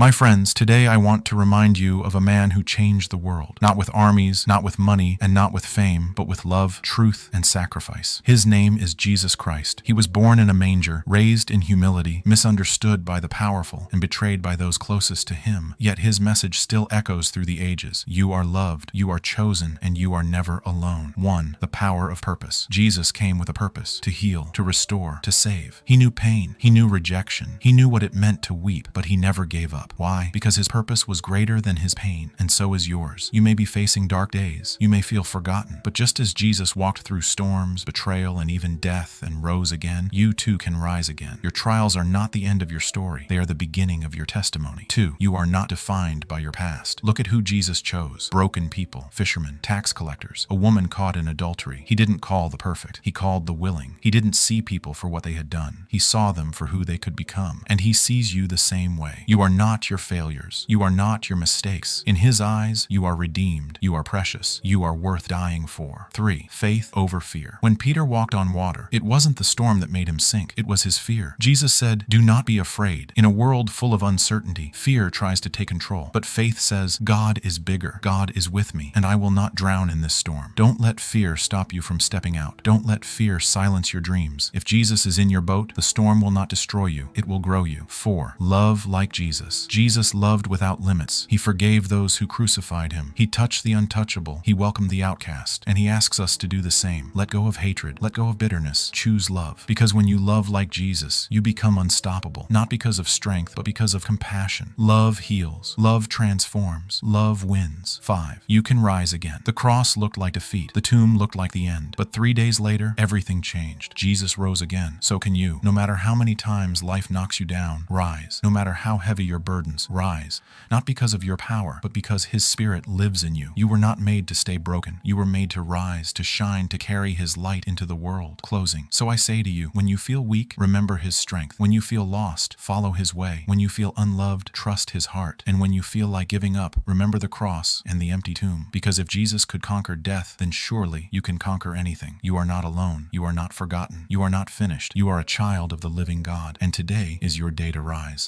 My friends, today I want to remind you of a man who changed the world, not with armies, not with money, and not with fame, but with love, truth, and sacrifice. His name is Jesus Christ. He was born in a manger, raised in humility, misunderstood by the powerful, and betrayed by those closest to him. Yet his message still echoes through the ages. You are loved, you are chosen, and you are never alone. 1. The power of purpose. Jesus came with a purpose: to heal, to restore, to save. He knew pain, he knew rejection, he knew what it meant to weep, but he never gave up. Why? Because his purpose was greater than his pain, and so is yours. You may be facing dark days, you may feel forgotten, but just as Jesus walked through storms, betrayal, and even death and rose again, you too can rise again. Your trials are not the end of your story, they are the beginning of your testimony. 2. You are not defined by your past. Look at who Jesus chose: broken people, fishermen, tax collectors, a woman caught in adultery. He didn't call the perfect, he called the willing. He didn't see people for what they had done, he saw them for who they could become. And he sees you the same way. You are not your failures, you are not your mistakes. In his eyes, you are redeemed, you are precious, you are worth dying for. 3. Faith over fear. When Peter walked on water, it wasn't the storm that made him sink, it was his fear. Jesus said, "Do not be afraid." In a world full of uncertainty, fear tries to take control, but faith says, God is bigger, God is with me, and I will not drown in this storm. Don't let fear stop you from stepping out. Don't let fear silence your dreams. If Jesus is in your boat, the storm will not destroy you, it will grow you. 4. Love like Jesus. Jesus loved without limits. He forgave those who crucified him. He touched the untouchable. He welcomed the outcast. And he asks us to do the same. Let go of hatred. Let go of bitterness. Choose love. Because when you love like Jesus, you become unstoppable. Not because of strength, but because of compassion. Love heals. Love transforms. Love wins. 5. You can rise again. The cross looked like defeat. The tomb looked like the end. But 3 days later, everything changed. Jesus rose again. So can you. No matter how many times life knocks you down, rise. No matter how heavy your burdens, rise. Not because of your power, but because his spirit lives in you. You were not made to stay broken. You were made to rise, to shine, to carry his light into the world. Closing. So I say to you, when you feel weak, remember his strength. When you feel lost, follow his way. When you feel unloved, trust his heart. And when you feel like giving up, remember the cross and the empty tomb. Because if Jesus could conquer death, then surely you can conquer anything. You are not alone. You are not forgotten. You are not finished. You are a child of the living God. And today is your day to rise.